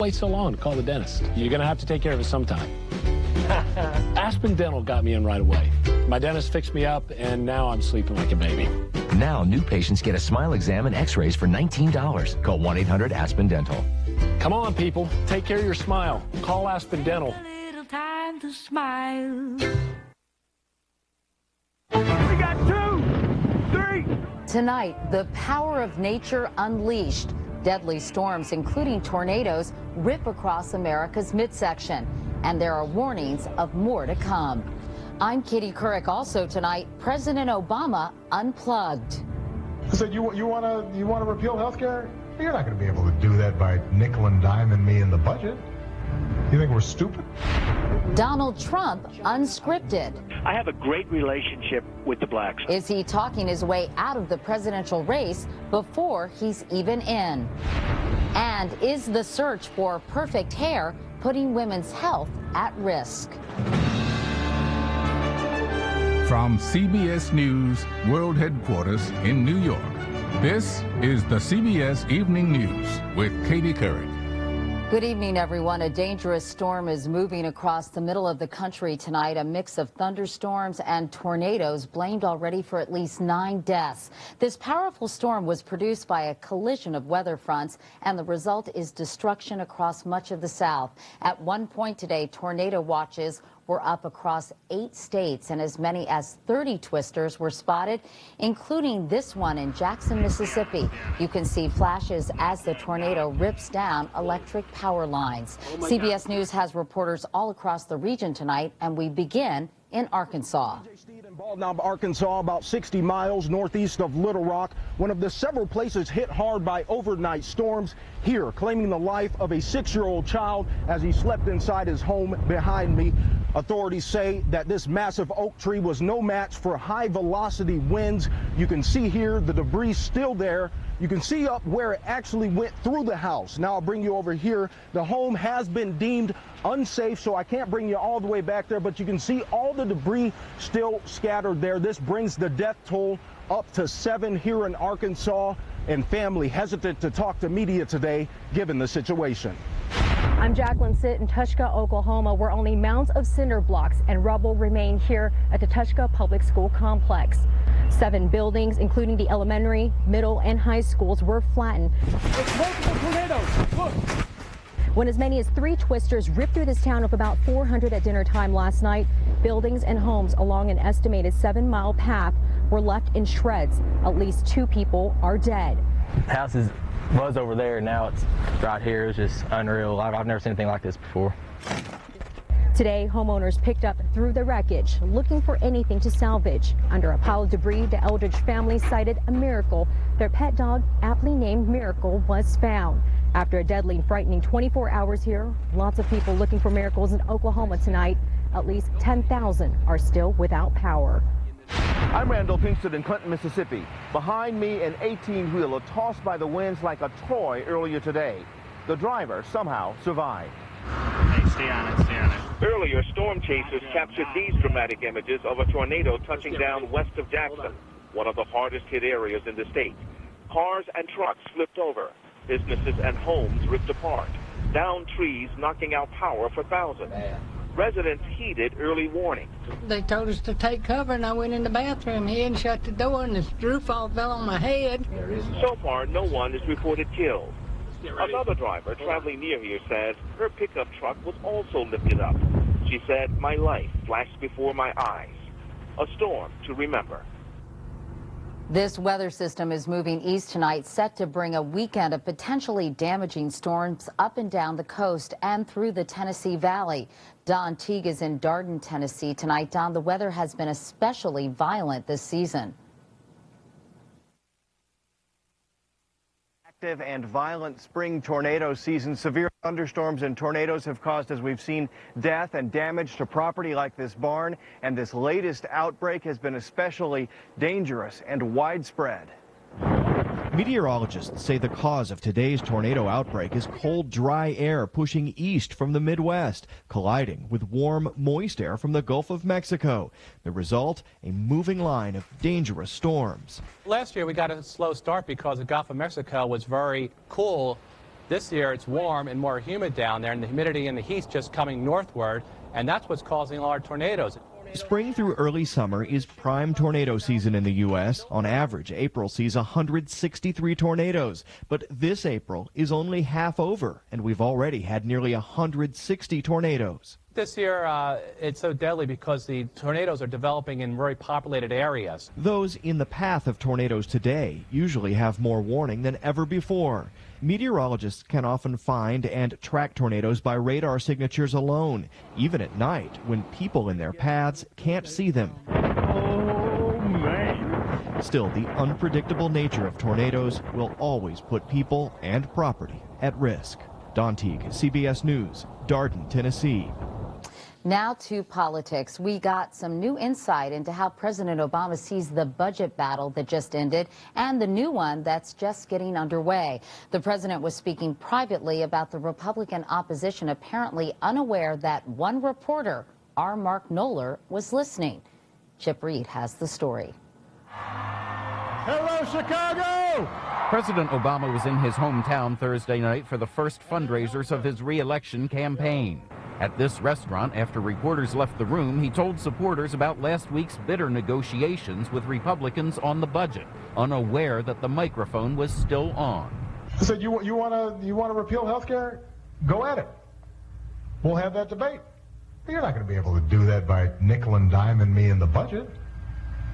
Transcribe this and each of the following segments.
Wait so long to call the dentist. You're going to have to take care of it sometime. Aspen Dental got me in right away. My dentist fixed me up, and now I'm sleeping like a baby. Now, new patients get a smile exam and x-rays for $19. Call 1-800-ASPEN-DENTAL. Come on, people. Take care of your smile. Call Aspen Dental. A little time to smile. We got 2, 3. Tonight, the power of nature unleashed. Deadly storms, including tornadoes, rip across America's midsection. And there are warnings of more to come. I'm Katie Couric. Also tonight, President Obama unplugged. So you want to repeal health care? You're not going to be able to do that by nickel and diming me in the budget. You think we're stupid? Donald Trump unscripted. I have a great relationship with the blacks. Is he talking his way out of the presidential race before he's even in? And is the search for perfect hair putting women's health at risk? From CBS News World Headquarters in New York, this is the CBS Evening News with Katie Couric. Good evening, everyone. A dangerous storm is moving across the middle of the country tonight. A mix of thunderstorms and tornadoes blamed already for at least 9 deaths. This powerful storm was produced by a collision of weather fronts, and the result is destruction across much of the South. At one point today, tornado watches were up across 8 states, and as many as 30 twisters were spotted, including this one in Jackson, Mississippi. You can see flashes as the tornado rips down electric power lines. CBS News has reporters all across the region tonight, and we begin in Arkansas. In Baldknob, Arkansas, about 60 miles northeast of Little Rock, one of the several places hit hard by overnight storms. Here, claiming the life of a 6-year-old child as he slept inside his home behind me. Authorities say that this massive oak tree was no match for high-velocity winds. You can see here the debris still there. You can see up where it actually went through the house. Now I'll bring you over here. The home has been deemed unsafe, so I can't bring you all the way back there, but you can see all the debris still scattered there. This brings the death toll up to 7 here in Arkansas, and family hesitant to talk to media today given the situation. I'm Jacqueline Sitt in Tushka, Oklahoma, where only mounds of cinder blocks and rubble remain here at the Tushka Public School Complex. 7 buildings, including the elementary, middle, and high schools, were flattened. It's multiple tornadoes. Look. When as many as 3 twisters ripped through this town of about 400 at dinner time last night, buildings and homes along an estimated 7-mile path were left in shreds. At least 2 people are dead. Houses was over there, now it's right here. It's just unreal. I've never seen anything like this before. Today, homeowners picked up through the wreckage, looking for anything to salvage. Under a pile of debris, the Eldridge family cited a miracle. Their pet dog, aptly named Miracle, was found. After a deadly and frightening 24 hours here, lots of people looking for miracles in Oklahoma tonight. At least 10,000 are still without power. I'm Randall Pinkston in Clinton, Mississippi. Behind me, an 18-wheeler tossed by the winds like a toy earlier today. The driver somehow survived. Hey, stay on it, stay on it. Earlier, storm chasers captured these dramatic images of a tornado touching down west of Jackson, one of the hardest hit areas in the state. Cars and trucks flipped over. Businesses and homes ripped apart. Downed trees knocking out power for thousands. Residents heeded early warning. They told us to take cover, and I went in the bathroom here and shut the door, and this roof all fell on my head. So far, no one is reported killed. Another driver traveling near here says her pickup truck was also lifted up. She said, "My life flashed before my eyes." A storm to remember. This weather system is moving east tonight, set to bring a weekend of potentially damaging storms up and down the coast and through the Tennessee Valley. Don Teague is in Darden, Tennessee tonight. Don, the weather has been especially violent this season. Active and violent spring tornado season. Severe thunderstorms and tornadoes have caused, as we've seen, death and damage to property like this barn. And this latest outbreak has been especially dangerous and widespread. Meteorologists say the cause of today's tornado outbreak is cold, dry air pushing east from the Midwest, colliding with warm, moist air from the Gulf of Mexico. The result, a moving line of dangerous storms. Last year we got a slow start because the Gulf of Mexico was very cool This year it's warm and more humid down there, and the humidity and the heat's just coming northward, and that's what's causing a lot of tornadoes. Spring through early summer is prime tornado season in the U.S. On average, April sees 163 tornadoes. But this April is only half over, and we've already had nearly 160 tornadoes. This year, it's so deadly because the tornadoes are developing in very populated areas. Those in the path of tornadoes today usually have more warning than ever before. Meteorologists can often find and track tornadoes by radar signatures alone, even at night when people in their paths can't see them. Oh, man. Still, the unpredictable nature of tornadoes will always put people and property at risk. Don Teague, CBS News, Darden, Tennessee. Now to politics. We got some new insight into how President Obama sees the budget battle that just ended and the new one that's just getting underway. The president was speaking privately about the Republican opposition, apparently unaware that one reporter, our Mark Knoller, was listening. Chip Reed has the story. Hello, Chicago! President Obama was in his hometown Thursday night for the first fundraisers of his re-election campaign. At this restaurant, after reporters left the room, he told supporters about last week's bitter negotiations with Republicans on the budget, unaware that the microphone was still on. I said, you want to repeal health care? Go at it. We'll have that debate. But you're not going to be able to do that by nickel and diming me in the budget.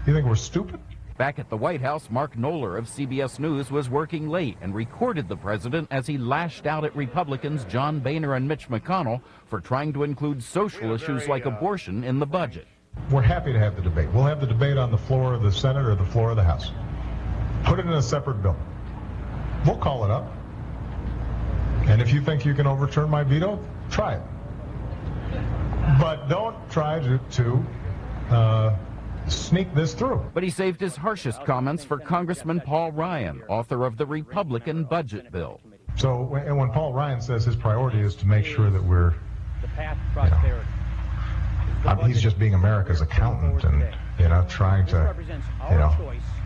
You think we're stupid? Back at the White House, Mark Knoller of CBS News was working late and recorded the president as he lashed out at Republicans John Boehner and Mitch McConnell for trying to include social issues like abortion in the budget. We're happy to have the debate. We'll have the debate on the floor of the Senate or the floor of the House. Put it in a separate bill. We'll call it up. And if you think you can overturn my veto, try it. But don't try to sneak this through. But he saved his harshest comments for Congressman Paul Ryan, author of the Republican budget bill. So when Paul Ryan says his priority is to make sure that we're, he's just being America's accountant and, trying to,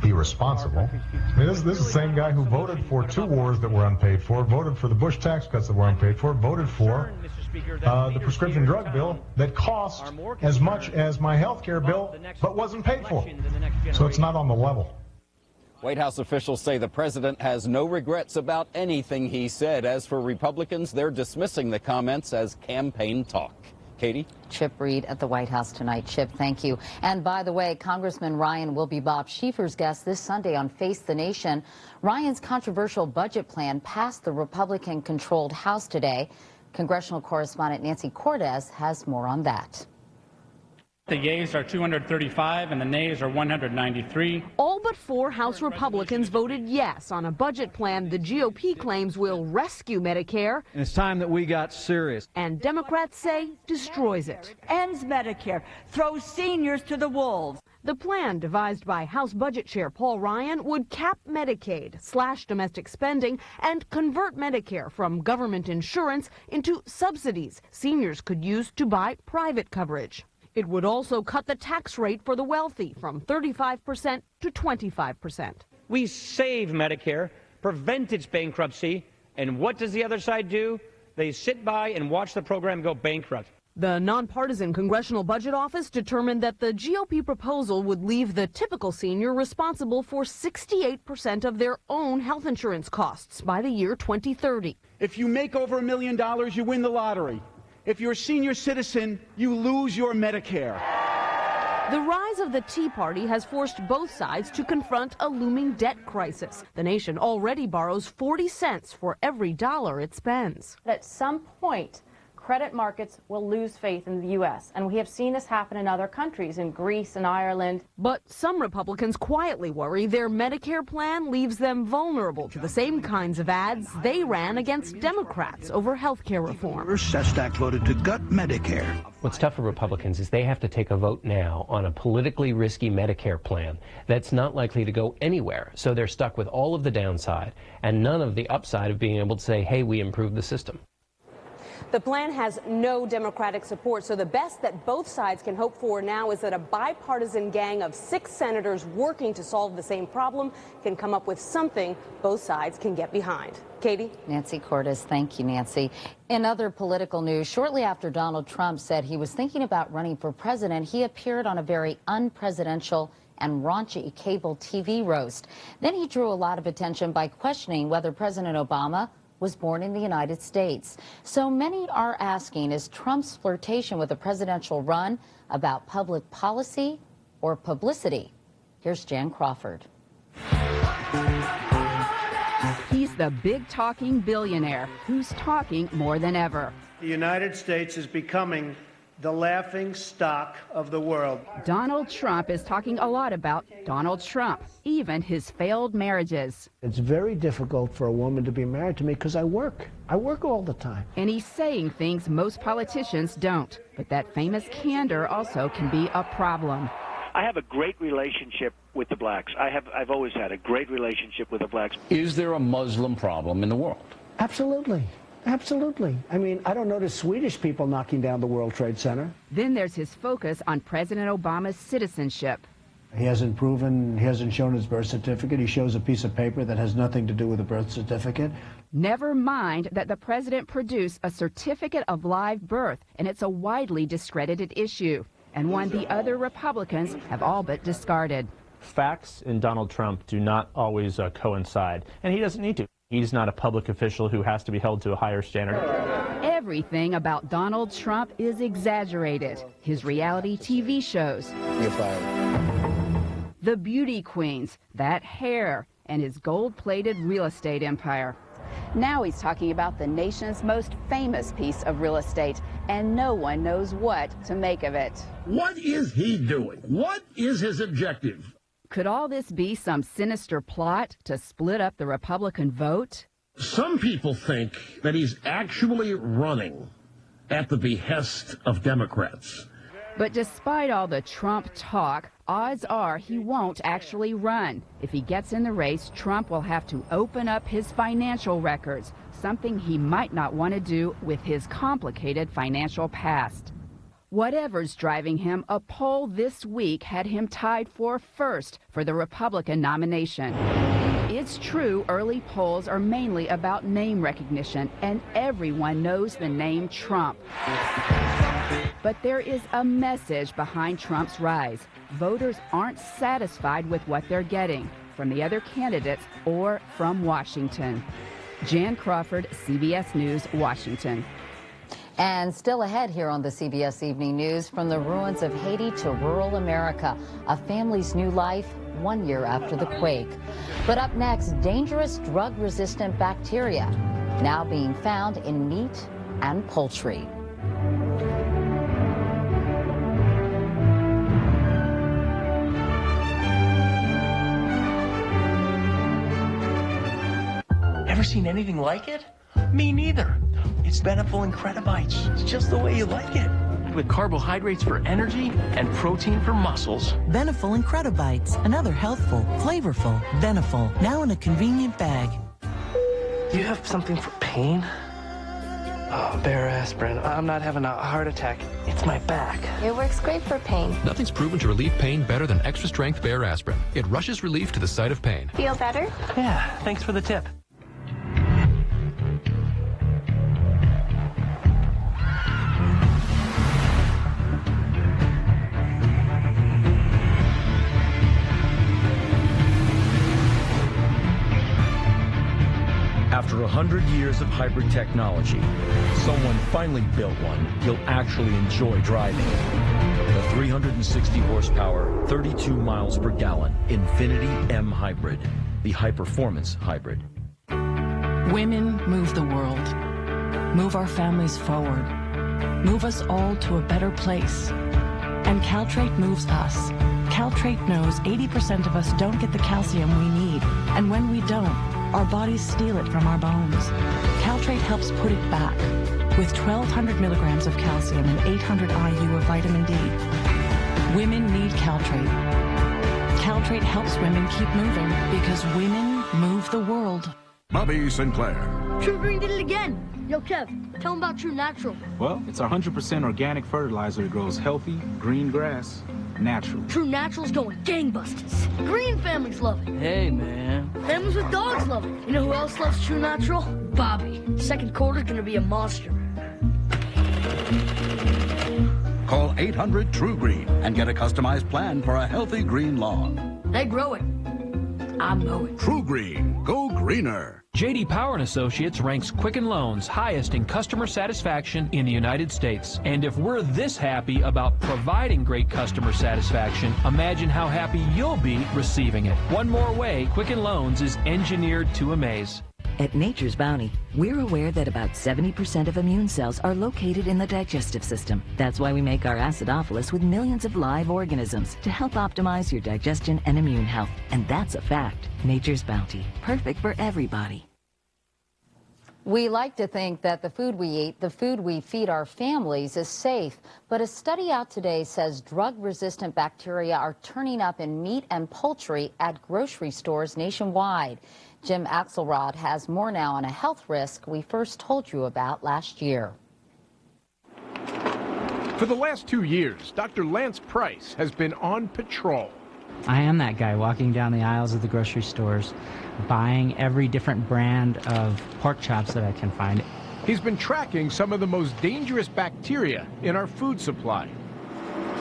be responsible. I mean, this is the same guy who voted for 2 wars that were unpaid for, voted for the Bush tax cuts that were unpaid for, voted for the prescription drug bill that cost as much as my health care bill but wasn't paid for. So it's not on the level. White House officials say the president has no regrets about anything he said. As for Republicans, they're dismissing the comments as campaign talk. Katie? Chip Reed at the White House tonight. Chip, thank you. And by the way, Congressman Ryan will be Bob Schieffer's guest this Sunday on Face the Nation. Ryan's controversial budget plan passed the Republican-controlled House today. Congressional correspondent Nancy Cordes has more on that. The yeas are 235 and the nays are 193. All but 4 House Republicans voted yes on a budget plan the GOP claims will rescue Medicare. And it's time that we got serious. And Democrats say destroys it. Ends Medicare, throws seniors to the wolves. The plan, devised by House Budget Chair Paul Ryan, would cap Medicaid, slash domestic spending, and convert Medicare from government insurance into subsidies seniors could use to buy private coverage. It would also cut the tax rate for the wealthy from 35% to 25%. We save Medicare, prevent its bankruptcy, and what does the other side do? They sit by and watch the program go bankrupt. The nonpartisan Congressional Budget Office determined that the GOP proposal would leave the typical senior responsible for 68% of their own health insurance costs by the year 2030. If you make over $1 million, you win the lottery. If you're a senior citizen, you lose your Medicare. The rise of the Tea Party has forced both sides to confront a looming debt crisis. The nation already borrows 40 cents for every dollar it spends. At some point, credit markets will lose faith in the U.S., and we have seen this happen in other countries, in Greece and Ireland. But some Republicans quietly worry their Medicare plan leaves them vulnerable to the same kinds of ads they ran against Democrats over health care reform. Sestak voted to gut Medicare. What's tough for Republicans is they have to take a vote now on a politically risky Medicare plan that's not likely to go anywhere. So they're stuck with all of the downside and none of the upside of being able to say, hey, we improved the system. The plan has no Democratic support, so the best that both sides can hope for now is that a bipartisan gang of 6 senators working to solve the same problem can come up with something both sides can get behind. Katie? Nancy Cordes, thank you, Nancy. In other political news, shortly after Donald Trump said he was thinking about running for president, he appeared on a very unpresidential and raunchy cable TV roast. Then he drew a lot of attention by questioning whether President Obama was born in the United States. So many are asking, is Trump's flirtation with a presidential run about public policy or publicity? Here's Jan Crawford. He's the big-talking billionaire who's talking more than ever. The United States is becoming the laughing stock of the world. Donald Trump is talking a lot about Donald Trump, even his failed marriages. It's very difficult for a woman to be married to me because I work. I work all the time. And he's saying things most politicians don't. But that famous candor also can be a problem. I have a great relationship with the blacks. I've always had a great relationship with the blacks. Is there a Muslim problem in the world? Absolutely. Absolutely. I mean, I don't notice Swedish people knocking down the World Trade Center. Then there's his focus on President Obama's citizenship. He hasn't shown his birth certificate. He shows a piece of paper that has nothing to do with the birth certificate. Never mind that the president produced a certificate of live birth, and it's a widely discredited issue, and one the other Republicans have all but discarded. Facts and Donald Trump do not always coincide, and he doesn't need to. He's not a public official who has to be held to a higher standard. Everything about Donald Trump is exaggerated. His reality TV shows. You're fired. The beauty queens, that hair, and his gold-plated real estate empire. Now he's talking about the nation's most famous piece of real estate, and no one knows what to make of it. What is he doing? What is his objective? Could all this be some sinister plot to split up the Republican vote? Some people think that he's actually running at the behest of Democrats. But despite all the Trump talk, odds are he won't actually run. If he gets in the race, Trump will have to open up his financial records, something he might not want to do with his complicated financial past. Whatever's driving him, a poll this week had him tied for first for the Republican nomination. It's true early polls are mainly about name recognition, and everyone knows the name Trump. But there is a message behind Trump's rise. Voters aren't satisfied with what they're getting from the other candidates or from Washington. Jan Crawford, CBS News, Washington. And still ahead here on the CBS Evening News, from the ruins of Haiti to rural America, a family's new life 1 year after the quake. But up next, dangerous drug-resistant bacteria now being found in meat and poultry. Ever seen anything like it? Me neither. It's Beneful Incredibites. It's just the way you like it. With carbohydrates for energy and protein for muscles. Beneful Incredibites. Another healthful, flavorful Beneful. Now in a convenient bag. Do you have something for pain? Oh, Bear aspirin. I'm not having a heart attack. It's my back. It works great for pain. Nothing's proven to relieve pain better than extra strength Bear aspirin. It rushes relief to the site of pain. Feel better? Yeah, thanks for the tip. After 100 years of hybrid technology, someone finally built one you'll actually enjoy driving. The 360 horsepower, 32 miles per gallon Infiniti M Hybrid, the high-performance hybrid. Women move the world, move our families forward, move us all to a better place. And Caltrate moves us. Caltrate knows 80% of us don't get the calcium we need, and when we don't, our bodies steal it from our bones. Caltrate helps put it back with 1,200 milligrams of calcium and 800 IU of vitamin D. Women need Caltrate. Caltrate helps women keep moving because women move the world. Bobby Sinclair. Sugar Green did it again. Yo, Kev, tell him about True Natural. Well, it's 100% organic fertilizer that grows healthy, green grass, natural. True Natural's going gangbusters. Green families love it. Hey, man. Families with dogs love it. You know who else loves True Natural? Bobby. Second quarter's gonna be a monster. Call 800 True Green and get a customized plan for a healthy green lawn. They grow it. I mow it. True Green. Go greener. J.D. Power & Associates ranks Quicken Loans highest in customer satisfaction in the United States. And if we're this happy about providing great customer satisfaction, imagine how happy you'll be receiving it. One more way, Quicken Loans is engineered to amaze. At Nature's Bounty, we're aware that about 70% of immune cells are located in the digestive system. That's why we make our acidophilus with millions of live organisms to help optimize your digestion and immune health. And that's a fact. Nature's Bounty, perfect for everybody. We like to think that the food we eat, the food we feed our families, is safe. But a study out today says drug-resistant bacteria are turning up in meat and poultry at grocery stores nationwide. Jim Axelrod has more now on a health risk we first told you about last year. For the last 2 years, Dr. Lance Price has been on patrol. I am that guy walking down the aisles of the grocery stores, buying every different brand of pork chops that I can find. He's been tracking some of the most dangerous bacteria in our food supply.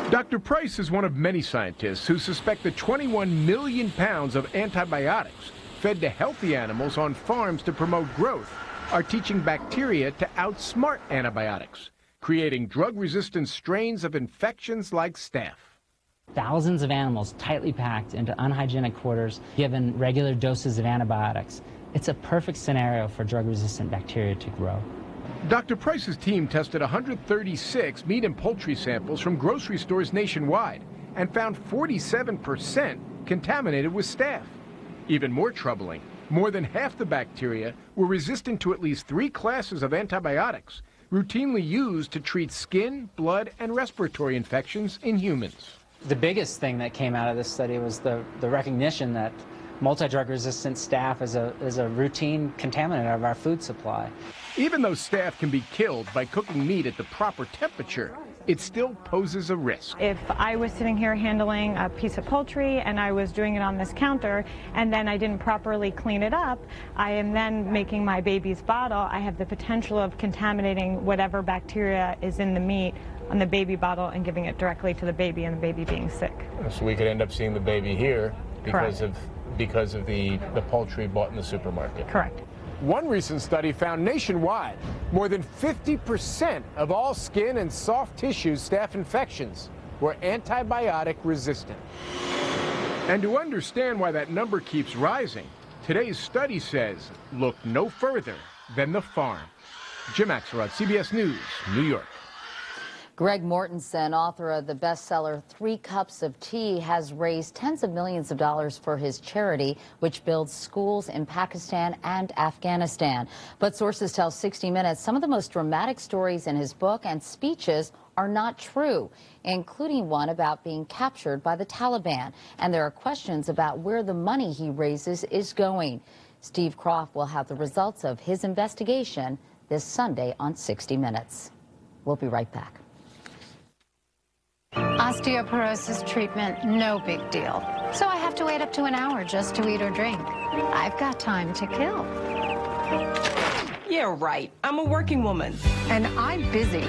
Dr. Price is one of many scientists who suspect that 21 million pounds of antibiotics fed to healthy animals on farms to promote growth are teaching bacteria to outsmart antibiotics, creating drug-resistant strains of infections like staph. Thousands of animals tightly packed into unhygienic quarters, given regular doses of antibiotics. It's a perfect scenario for drug-resistant bacteria to grow. Dr. Price's team tested 136 meat and poultry samples from grocery stores nationwide and found 47% contaminated with staph. Even more troubling, more than half the bacteria were resistant to at least 3 classes of antibiotics routinely used to treat skin, blood, and respiratory infections in humans. The biggest thing that came out of this study was the recognition that multi-drug resistant staph is a routine contaminant of our food supply. Even though staph can be killed by cooking meat at the proper temperature, it still poses a risk. If I was sitting here handling a piece of poultry and I was doing it on this counter and then I didn't properly clean it up, I am then making my baby's bottle. I have the potential of contaminating whatever bacteria is in the meat on the baby bottle and giving it directly to the baby and the baby being sick. So we could end up seeing the baby here because Correct. of the poultry bought in the supermarket. Correct. One recent study found nationwide more than 50% of all skin and soft tissue staph infections were antibiotic resistant. And to understand why that number keeps rising, today's study says look no further than the farm. Jim Axelrod, CBS News, New York. Greg Mortensen, author of the bestseller 3 Cups of Tea, has raised tens of millions of dollars for his charity, which builds schools in Pakistan and Afghanistan. But sources tell 60 Minutes some of the most dramatic stories in his book and speeches are not true, including one about being captured by the Taliban. And there are questions about where the money he raises is going. Steve Croft will have the results of his investigation this Sunday on 60 Minutes. We'll be right back. Osteoporosis treatment, no big deal. So I have to wait up to an hour just to eat or drink. I've got time to kill. Yeah, right. I'm a working woman. And I'm busy.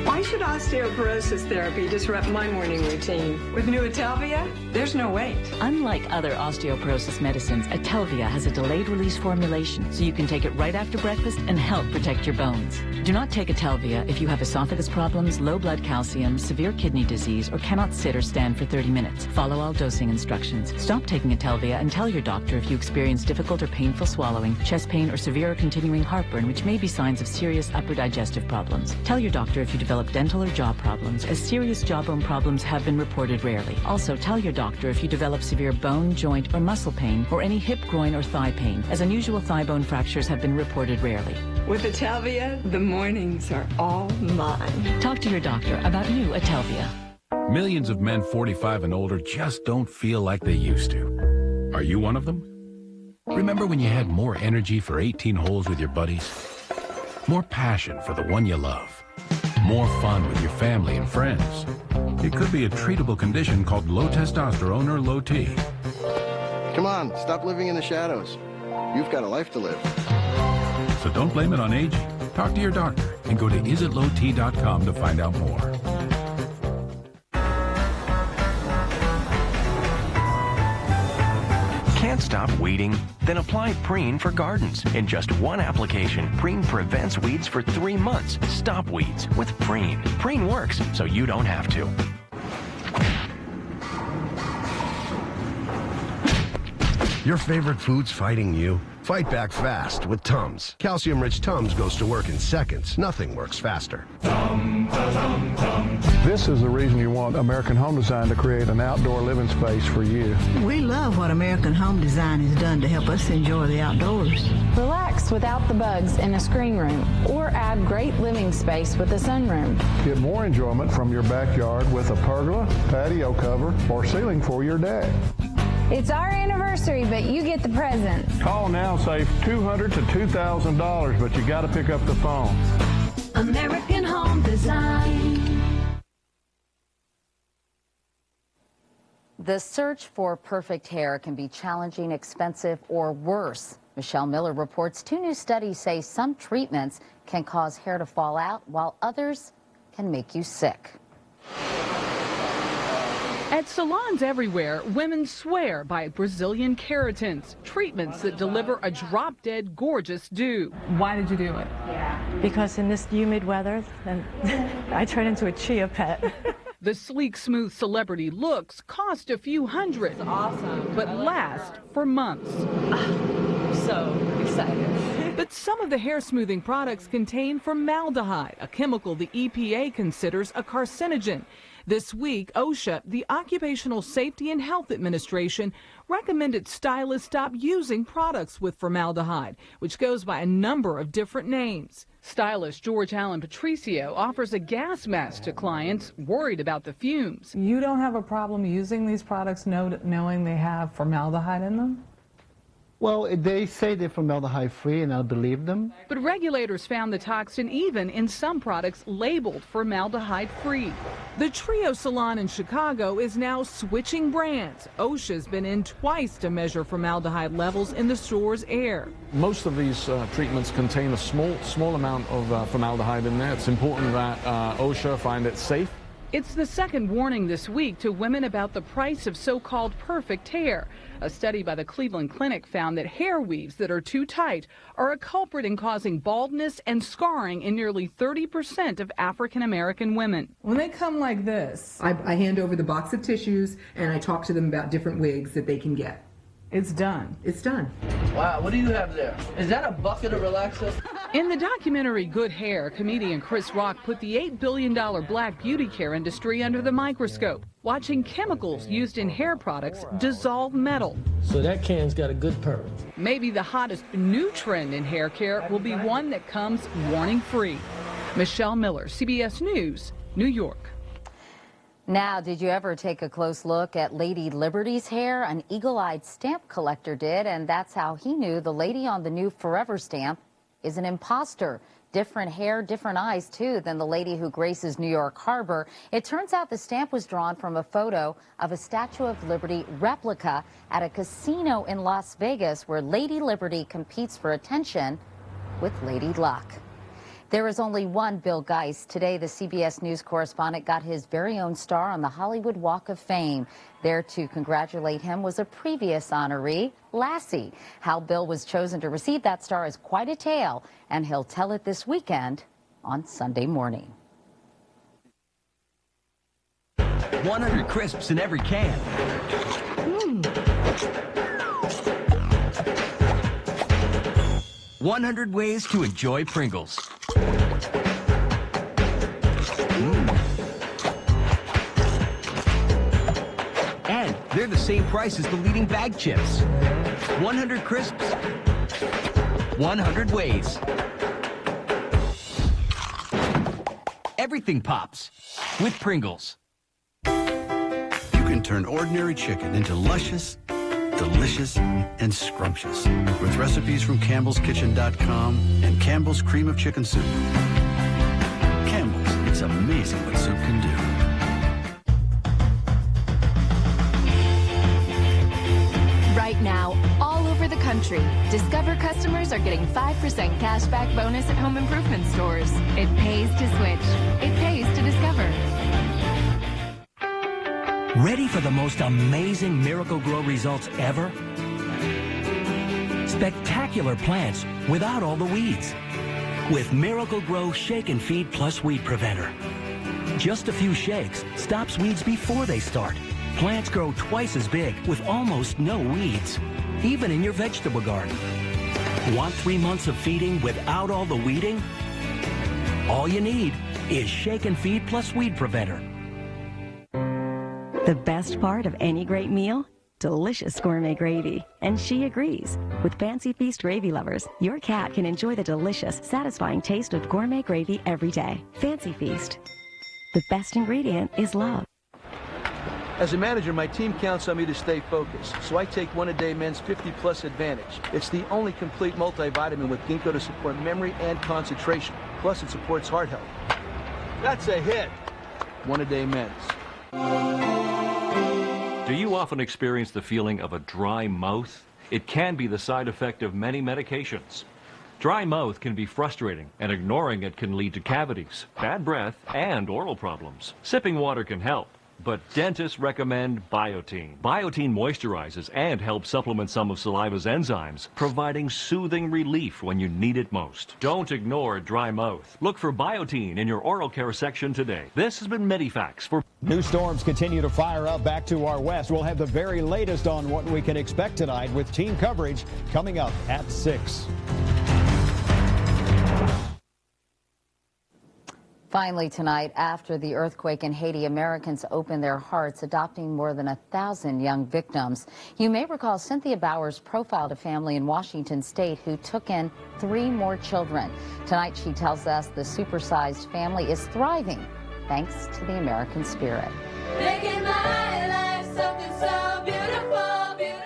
Why should osteoporosis therapy disrupt my morning routine? With new Atelvia, there's no wait. Unlike other osteoporosis medicines, Atelvia has a delayed release formulation, so you can take it right after breakfast and help protect your bones. Do not take Atelvia if you have esophagus problems, low blood calcium, severe kidney disease, or cannot sit or stand for 30 minutes. Follow all dosing instructions. Stop taking Atelvia and tell your doctor if you experience difficult or painful swallowing, chest pain, or severe or continuing heartburn, which may be signs of serious upper digestive problems. Tell your doctor if you develop dental or jaw problems, as serious jawbone problems have been reported rarely. Also, tell your doctor if you develop severe bone, joint, or muscle pain, or any hip, groin, or thigh pain, as unusual thigh bone fractures have been reported rarely. With Atelvia, the mornings are all mine. Talk to your doctor about new Atelvia. Millions of men 45 and older just don't feel like they used to. Are you one of them? Remember when you had more energy for 18 holes with your buddies? more passion for the one you love, more fun with your family and friends. It could be a treatable condition called low testosterone or low T. Come on, stop living in the shadows. You've got a life to live. So don't blame it on age. Talk to your doctor and go to isitlowt.com to find out more. Can't stop weeding? Then apply Preen for gardens. In just one application, Preen prevents weeds for 3 months. Stop weeds with Preen. Preen works, so you don't have to. Your favorite food's fighting you? Fight back fast with Tums. Calcium-rich Tums goes to work in seconds. Nothing works faster. This is the reason you want American Home Design to create an outdoor living space for you. We love what American Home Design has done to help us enjoy the outdoors. Relax without the bugs in a screen room, or add great living space with a sunroom. Get more enjoyment from your backyard with a pergola, patio cover, or ceiling for your deck. It's our anniversary, but you get the present. Call now, save $200 to $2,000, but you got to pick up the phone. American Home Design. The search for perfect hair can be challenging, expensive, or worse. Michelle Miller reports 2 new studies say some treatments can cause hair to fall out, while others can make you sick. At salons everywhere, women swear by Brazilian keratins, treatments that deliver a drop-dead gorgeous do. Why did you do it? Because in this humid weather, then I turn into a chia pet. The sleek, smooth celebrity looks cost a few hundred, but last for months. So excited. But some of the hair smoothing products contain formaldehyde, a chemical the EPA considers a carcinogen. This week, OSHA, the Occupational Safety and Health Administration, recommended stylists stop using products with formaldehyde, which goes by a number of different names. Stylist George Allen Patricio offers a gas mask to clients worried about the fumes. You don't have a problem using these products knowing they have formaldehyde in them? Well, they say they're formaldehyde-free, and I'll believe them. But regulators found the toxin even in some products labeled formaldehyde-free. The Trio Salon in Chicago is now switching brands. OSHA's been in twice to measure formaldehyde levels in the store's air. Most of these treatments contain a small amount of formaldehyde in there. It's important that OSHA find it safe. It's the second warning this week to women about the price of so-called perfect hair. A study by the Cleveland Clinic found that hair weaves that are too tight are a culprit in causing baldness and scarring in nearly 30% of African-American women. When they come like this, I hand over the box of tissues and I talk to them about different wigs that they can get. It's done. It's done. Wow, what do you have there? Is that a bucket of relaxer? In the documentary Good Hair, comedian Chris Rock put the $8 billion black beauty care industry under the microscope, watching chemicals used in hair products dissolve metal. So that can's got a good purr. Maybe the hottest new trend in hair care will be one that comes warning-free. Michelle Miller, CBS News, New York. Now, did you ever take a close look at Lady Liberty's hair? An eagle-eyed stamp collector did, and that's how he knew the lady on the new Forever stamp is an imposter. Different hair, different eyes, too, than the lady who graces New York Harbor. It turns out the stamp was drawn from a photo of a Statue of Liberty replica at a casino in Las Vegas where Lady Liberty competes for attention with Lady Luck. There is only one Bill Geist. Today, the CBS News correspondent got his very own star on the Hollywood Walk of Fame. There to congratulate him was a previous honoree, Lassie. How Bill was chosen to receive that star is quite a tale, and he'll tell it this weekend on Sunday morning. 100 crisps in every can. 100 ways to enjoy Pringles. And they're the same price as the leading bag chips. 100 crisps, 100 ways. Everything pops with Pringles. You can turn ordinary chicken into luscious, delicious and scrumptious. With recipes from CampbellsKitchen.com and Campbell's Cream of Chicken Soup. Campbell's, it's amazing what soup can do. Right now, all over the country, Discover customers are getting 5% cash back bonus at home improvement stores. It pays to switch. It pays to Discover. Ready for the most amazing Miracle-Gro results ever? Spectacular plants without all the weeds. With Miracle-Gro Shake and Feed Plus Weed Preventer. Just a few shakes stops weeds before they start. Plants grow twice as big with almost no weeds, even in your vegetable garden. Want 3 months of feeding without all the weeding? All you need is Shake and Feed Plus Weed Preventer. The best part of any great meal? Delicious gourmet gravy. And she agrees. With Fancy Feast gravy lovers, your cat can enjoy the delicious, satisfying taste of gourmet gravy every day. Fancy Feast. The best ingredient is love. As a manager, my team counts on me to stay focused, so I take One A Day Men's 50+ Advantage. It's the only complete multivitamin with ginkgo to support memory and concentration. Plus, it supports heart health. That's a hit. One A Day Men's. Do you often experience the feeling of a dry mouth? It can be the side effect of many medications. Dry mouth can be frustrating, and ignoring it can lead to cavities, bad breath, and oral problems. Sipping water can help, but dentists recommend Biotine. Biotine moisturizes and helps supplement some of saliva's enzymes, providing soothing relief when you need it most. Don't ignore dry mouth. Look for Biotine in your oral care section today. This has been Medifax for... New storms continue to fire up back to our west. We'll have the very latest on what we can expect tonight with team coverage coming up at 6. Finally tonight, after the earthquake in Haiti, Americans opened their hearts, adopting more than 1,000 young victims. You may recall Cynthia Bowers profiled a family in Washington state who took in 3 more children. Tonight she tells us the supersized family is thriving thanks to the American spirit. Making my life something so beautiful.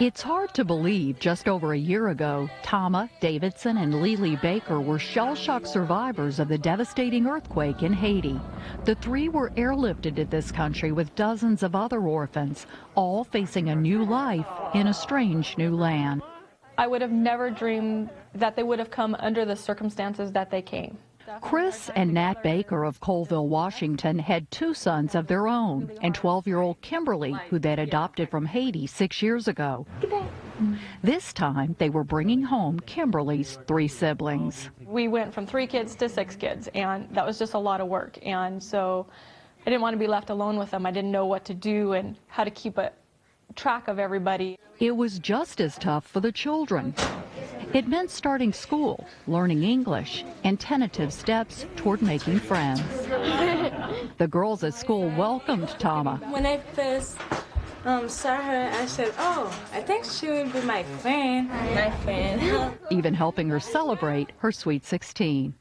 It's hard to believe just over a year ago, Tama, Davidson, and Lily Baker were shell-shock survivors of the devastating earthquake in Haiti. The 3 were airlifted to this country with dozens of other orphans, all facing a new life in a strange new land. I would have never dreamed that they would have come under the circumstances that they came. Chris and Nat Baker of Colville, Washington, had 2 sons of their own, and 12-year-old Kimberly, who they'd adopted from Haiti 6 years ago. This time, they were bringing home Kimberly's 3 siblings. We went from 3 kids to 6 kids, and that was just a lot of work. And so I didn't want to be left alone with them. I didn't know what to do and how to keep a track of everybody. It was just as tough for the children. It meant starting school, learning English, and tentative steps toward making friends. The girls at school welcomed Tama. When I first saw her, I said, oh, I think she will be my friend. Even helping her celebrate her sweet 16.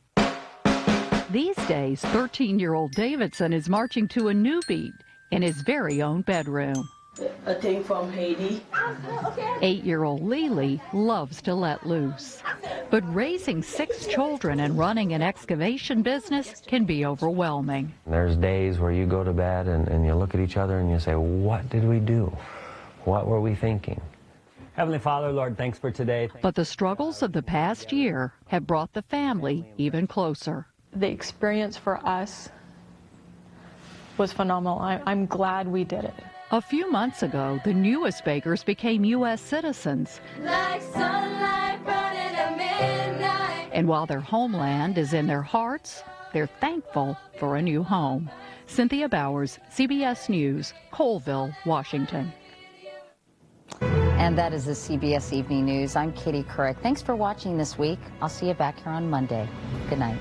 These days, 13-year-old Davidson is marching to a new beat in his very own bedroom. A thing from Haiti. 8-year-old Lily loves to let loose. But raising 6 children and running an excavation business can be overwhelming. There's days where you go to bed and you look at each other and you say, what did we do? What were we thinking? Heavenly Father, Lord, thanks for today. But the struggles of the past year have brought the family even closer. The experience for us was phenomenal. I'm glad we did it. A few months ago, the newest Bakers became U.S. citizens. Like sunlight burning at midnight. And while their homeland is in their hearts, they're thankful for a new home. Cynthia Bowers, CBS News, Colville, Washington. And that is the CBS Evening News. I'm Katie Couric. Thanks for watching this week. I'll see you back here on Monday. Good night.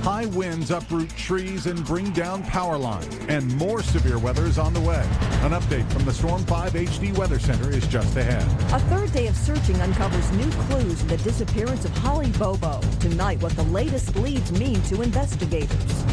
High winds uproot trees and bring down power lines, and more severe weather is on the way. An update from the Storm 5 HD Weather Center is just ahead. A 3rd day of searching uncovers new clues in the disappearance of Holly Bobo. Tonight, what the latest leads mean to investigators.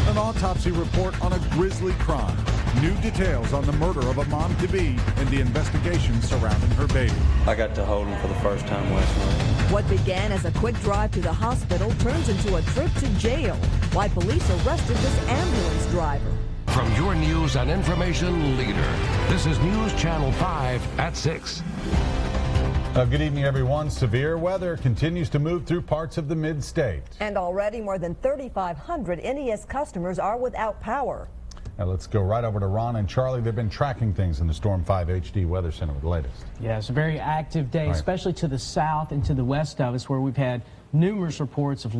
An autopsy report on a grisly crime. New details on the murder of a mom-to-be and the investigation surrounding her baby. I got to hold him for the first time last night. What began as a quick drive to the hospital turns into a trip to jail. Why police arrested this ambulance driver. From your news and information leader, this is News Channel 5 at 6. Good evening, everyone. Severe weather continues to move through parts of the mid-state. And already more than 3,500 NES customers are without power. Now let's go right over to Ron and Charlie. They've been tracking things in the Storm 5 HD Weather Center with the latest. Yeah, it's a very active day, Right. especially to the south and to the west of us, where we've had numerous reports of